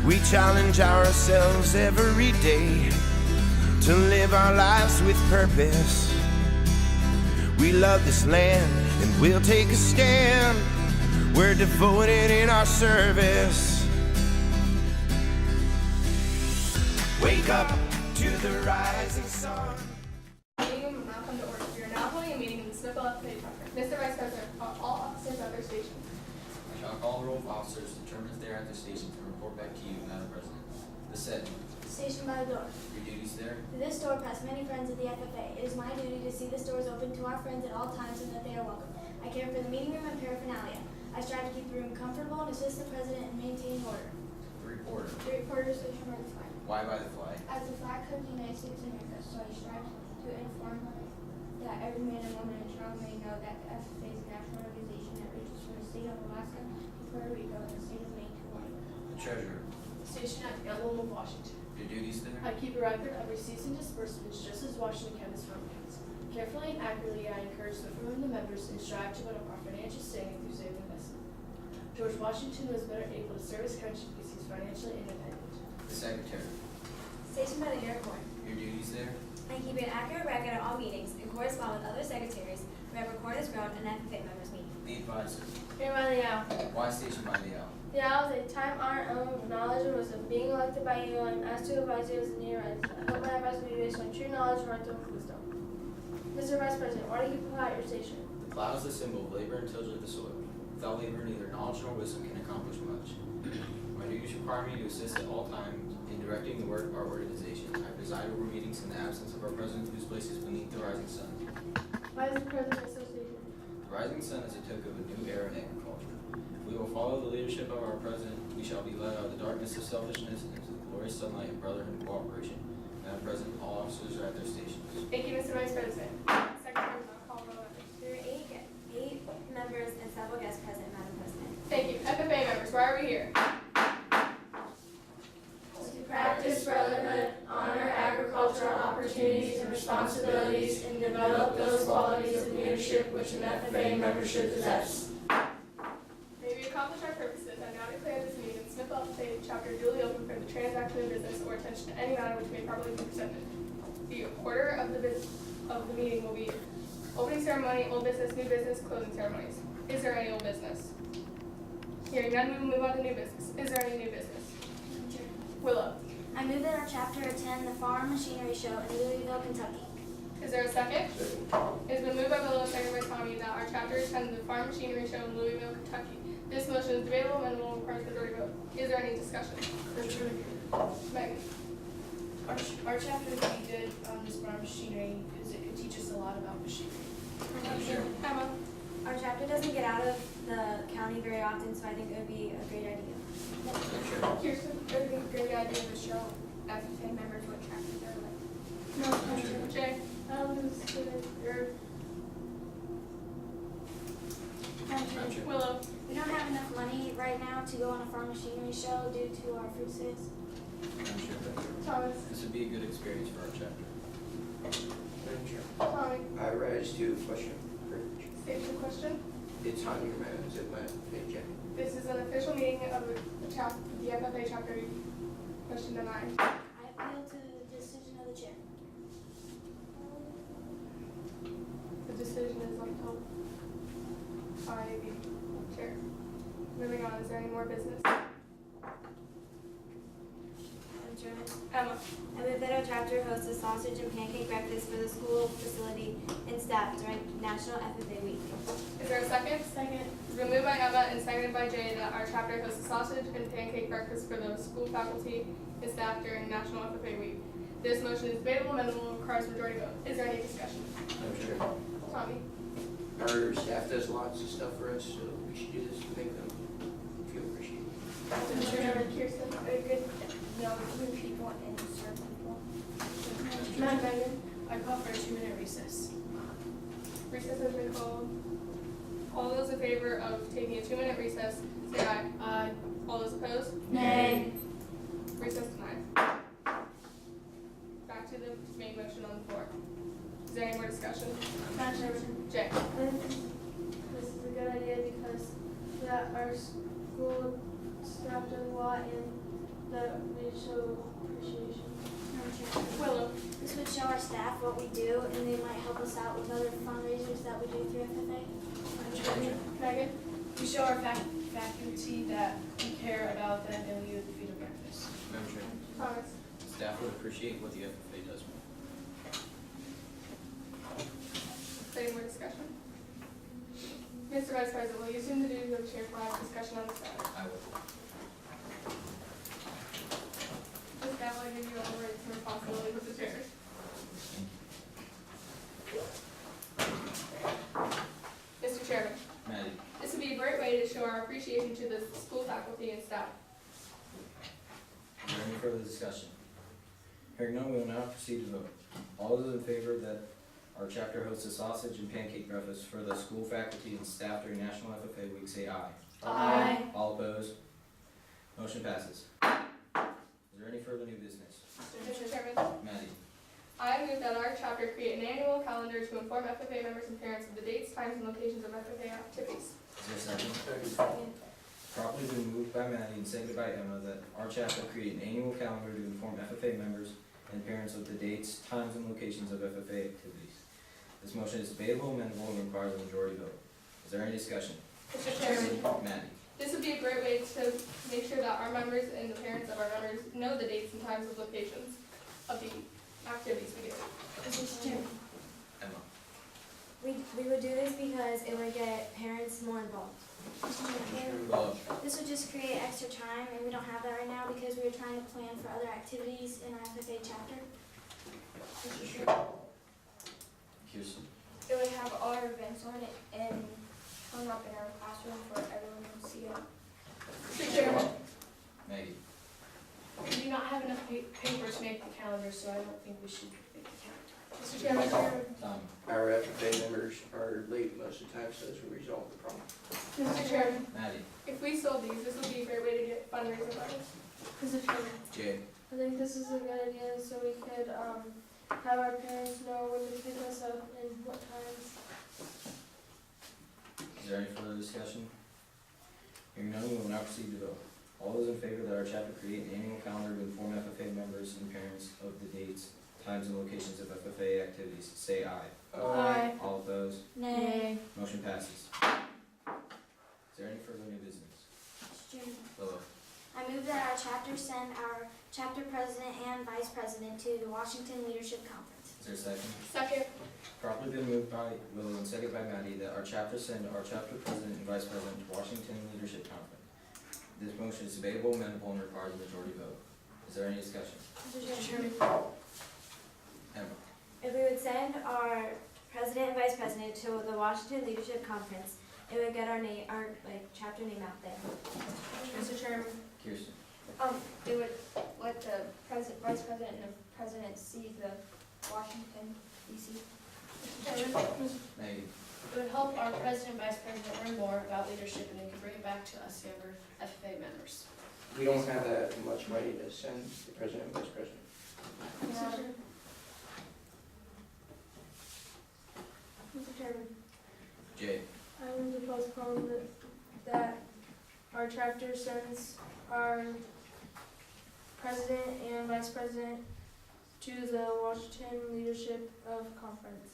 We challenge ourselves every day to live our lives with purpose. We love this land and we'll take a stand. We're devoted in our service. Wake up to the rising sun. Meeting will now come to order. We are now holding a meeting in the Smithville FFA chapter. Mr. Vice President, are all officers at their stations? I shall call the roll of officers, determine if they are at their stations, and report back to you, Madam President. The setting. Station by the door. Your duties there. Through this door pass many friends of the FFA. It is my duty to see this door is open to our friends at all times and that they are welcome. I care for the meeting room and paraphernalia. I strive to keep the room comfortable and assist the President in maintaining order. The reporter. The reporter stationed by the flag. Why by the flag? As the flag of the United States of America, so I strive to inform that every man and woman and child may know that the FFA is a national organization that reaches from the state of Alaska to Puerto Rico and the state of Maine to Hawaii. The treasurer. Stationed at Yellow, Washington. Your duties there. I keep a record of receipts and disbursements just as Washington counties fund accounts. Carefully and accurately, I encourage the firm the members and strive to build up our financial standing through saving investment. George Washington was better able to serve his country because he's financially independent. The secretary. Stationed by the airport. Your duties there. I keep an accurate record of all meetings and correspond with other secretaries wherever court has grown and FFA members meet. The advisor. Here by the owl. Why stationed by the owl? The owl is a time-honored element of knowledge and wisdom. Being elected by you and asked to advise you as a near rights. I hope my advice will be based on true knowledge and right wisdom. Mr. Vice President, why do you keep at your station? The plow is the symbol of labor and tillage of the soil. Without labor, neither knowledge nor wisdom can accomplish much. My duties require me to assist at all times in directing the work of our organization. I preside over meetings in the absence of our president, whose place is beneath the rising sun. Why is the President associated? The rising sun is a token of a new era in agriculture. If we will follow the leadership of our president, we shall be led out of the darkness of selfishness into the glorious sunlight of brotherhood and cooperation. Madam President, all officers are at their stations. Thank you, Mr. Vice President. Secretary will now call the roll. There are eight members and several guests present, Madam President. Thank you. FFA members, why are we here? To practice brotherhood, honor agricultural opportunities and responsibilities, and develop those qualities of leadership which an FFA member should possess. May we accomplish our purposes, I now declare this meeting in Smithville FFA chapter duly open for the transaction of business or attention to any matter which may properly be presented. The order of the meeting will be opening ceremony, old business, new business, closing ceremonies. Is there any old business? Hearing none, we will move on to new business. Is there any new business? Willow. I move that our chapter attend the Farm Machinery Show in Louisville, Kentucky. Is there a second? It has been moved by Willow, seconded by Tommy, that our chapter attend the Farm Machinery Show in Louisville, Kentucky. This motion is debatable and will require majority vote. Is there any discussion? Megan. Our chapter would be good on this farm machinery because it could teach us a lot about machinery. Sure. Emma. Our chapter doesn't get out of the county very often, so I think it would be a great idea. Sure. Kirsten. I think it's a great idea to show FFA members what chapters are like. Sure. Jay. Gotcha. Willow. We don't have enough money right now to go on a farm machinery show due to our food sales. Thomas. This would be a good experience for our chapter. Madam Chair, Tommy. I rise to question privilege. State your question. It's on your minutes at my paycheck. This is an official meeting of the FFA chapter. Question denied. I appeal to the decision of the chair. The decision is upheld by the chair. Moving on, is there any more business? Madam Chairman, Emma. I move that our chapter hosts a sausage and pancake breakfast for the school facility and staff during National FFA Week. Is there a second? Second. It's been moved by Emma and seconded by Jay that our chapter hosts a sausage and pancake breakfast for the school faculty and staff during National FFA Week. This motion is debatable and will require majority vote. Is there any discussion? Madam Chair, Tommy. our staff does lots of stuff for us, so we should do this to make them feel appreciated. Kirsten. Good, good people and serve people. Megan. I call for a 2-minute recess. Recess has been called. All those in favor of taking a 2-minute recess, say aye. Aye. All those opposed? Nay. Recess denied. Back to the main motion on the floor. Is there any more discussion? Madam Chairman, Jay. this is a good idea because that our school staff does a lot and that we show appreciation. Willow. This would show our staff what we do, and they might help us out with other fundraisers that we do through FFA. Megan. We show our faculty that we care about them and we would feed them breakfast. Madam Chair, Thomas. staff would appreciate what the FFA does more. Any more discussion? Mr. Vice President, will you assume the duties of chair for our discussion on this matter? I will. Ms. Gavel, I give you all the rights and responsibilities of the chair. Mr. Chairman, Maddie, this would be a great way to show our appreciation to the school faculty and staff. is there any further discussion? Hearing none, we will now proceed to vote. All those in favor that our chapter hosts a sausage and pancake breakfast for the school faculty and staff during National FFA Week, say aye. Aye. All opposed? Motion passes. Is there any further new business? Mr. Chairman, Maddie, I move that our chapter create an annual calendar to inform FFA members and parents of the dates, times, and locations of FFA activities. is there a second? Properly been moved by Maddie and seconded by Emma that our chapter create an annual calendar to inform FFA members and parents of the dates, times, and locations of FFA activities. This motion is debatable, amendable, and requires a majority vote. Is there any discussion? Mr. Chairman, Maddie, this would be a great way to make sure that our members and the parents of our members know the dates and times and locations of the activities we do. Mr. Chairman, Emma, we would do this because it would get parents more involved. Willow, This would just create extra time, and we don't have that right now because we were trying to plan for other activities in our FFA chapter. Kirsten, It would have all our events on it and hung up in our classroom for everyone to see it. Mr. Chairman, Maggie, We do not have enough paper to make the calendar, so I don't think we should make the calendar. Mr. Chairman, Tom, Our FFA members are late most of the time, so this will resolve the problem. Mr. Chairman, Maddie, if we sold these, this would be a great way to get fundraising money. Mr. Chairman, Jay, I think this is a good idea so we could have our parents know when to pick us up and what times. is there any further discussion? Hearing none, we will now proceed to vote. All those in favor that our chapter create an annual calendar to inform FFA members and parents of the dates, times, and locations of FFA activities, say aye. Aye. All opposed? Nay. Motion passes. Is there any further new business? Mr. Chairman, Willow, I move that our chapter send our chapter president and vice president to the Washington Leadership Conference. is there a second? Second. Properly been moved by Willow and seconded by Maddie that our chapter send our chapter president and vice president to Washington Leadership Conference. This motion is debatable, amendable, and requires a majority vote. Is there any discussion? Mr. Chairman, Emma, if we would send our president and vice president to the Washington Leadership Conference, it would get our name, our chapter name out there. Mr. Chairman, Kirsten, It would let the vice president and the president see the Washington DC. Maggie, It would help our president and vice president learn more about leadership and they could bring it back to us younger FFA members. We don't have that much money to send the president and vice president. Mr. Chairman, Jay, I move to postpone that our chapter sends our president and vice president to the Washington Leadership Conference.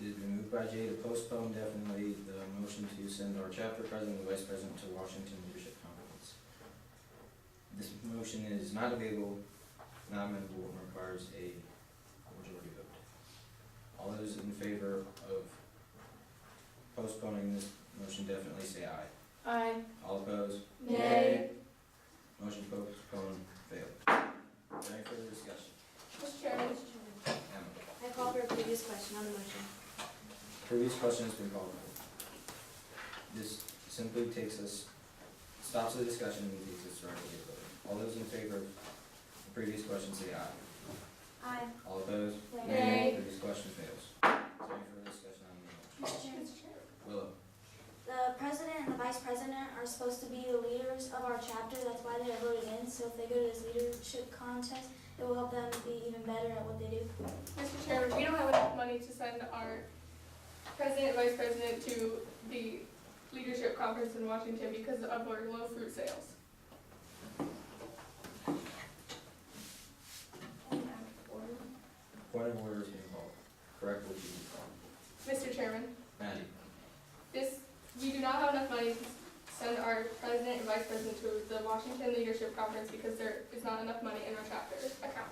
it has been moved by Jay to postpone definitely the motion to send our chapter president and vice president to Washington Leadership Conference. This motion is not debatable, not amendable, and requires a majority vote. All those in favor of postponing this motion definitely say aye. Aye. All opposed? Nay. Motion postponed failed. Is there any further discussion? Mr. Chairman, Emma, I call for a previous question on the motion. previous question has been called for. This simply takes us, stops the discussion and takes us directly to voting. All those in favor of the previous question say aye. Aye. All opposed? Nay. Previous question fails. Is there any further discussion on the motion? Mr. Chairman, Willow, the president and the vice president are supposed to be the leaders of our chapter. That's why they are voted in. So if they go to this leadership contest, it will help them be even better at what they do. Mr. Chairman, we don't have enough money to send our president and vice president to the leadership conference in Washington because of our low fruit sales. point of order is being called. Correct what you called. Mr. Chairman, Maddie, we do not have enough money to send our president and vice president to the Washington Leadership Conference because there is not enough money in our chapter account.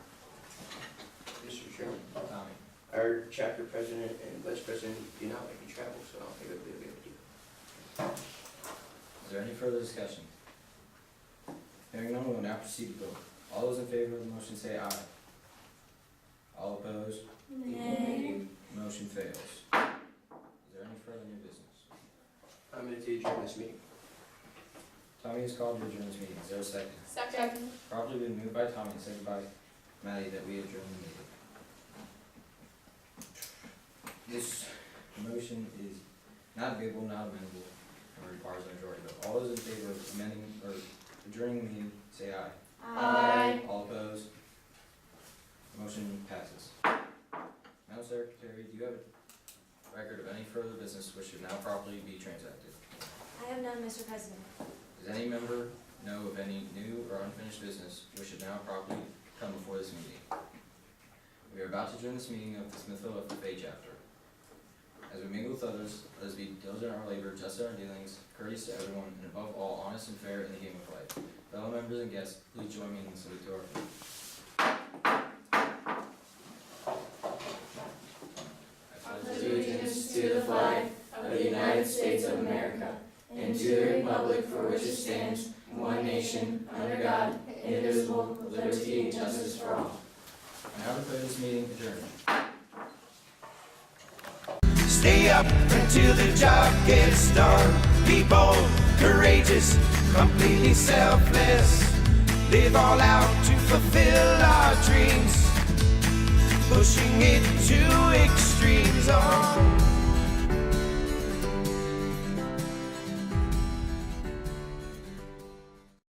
Mr. Chairman, Tommy, our chapter president and vice president do not like to travel, so I don't think it would be a good idea. is there any further discussion? Hearing none, we will now proceed to vote. All those in favor of the motion say aye. All opposed? Nay. Motion fails. Is there any further new business? I'm going to adjourn this meeting. Tommy has called to adjourn this meeting. Is there a second? Second. Properly been moved by Tommy and seconded by Maddie that we adjourn the meeting. This motion is not debatable, not amendable, and requires a majority vote. All those in favor of amending or adjourning the meeting, say aye. Aye. All opposed? Motion passes. Madam Secretary, do you have a record of any further business which should now properly be transacted? I have none, Mr. President. Does any member know of any new or unfinished business which should now properly come before this meeting? We are about to adjourn this meeting of the Smithville FFA chapter. As we mingle with others, let us be diligent in our labor, just in our dealings, courteous to everyone, and above all, honest and fair in the game of life. Fellow members and guests, please join me in the salute to our flag. Allegiance to the flag of the United States of America, and to the republic for which it stands, one nation, under God, indivisible, with liberty and justice for all. I now declare this meeting adjourned. Stay up until the job gets done. Be bold, courageous, completely selfless. Live all out to fulfill our dreams. Pushing it to extremes. Oh.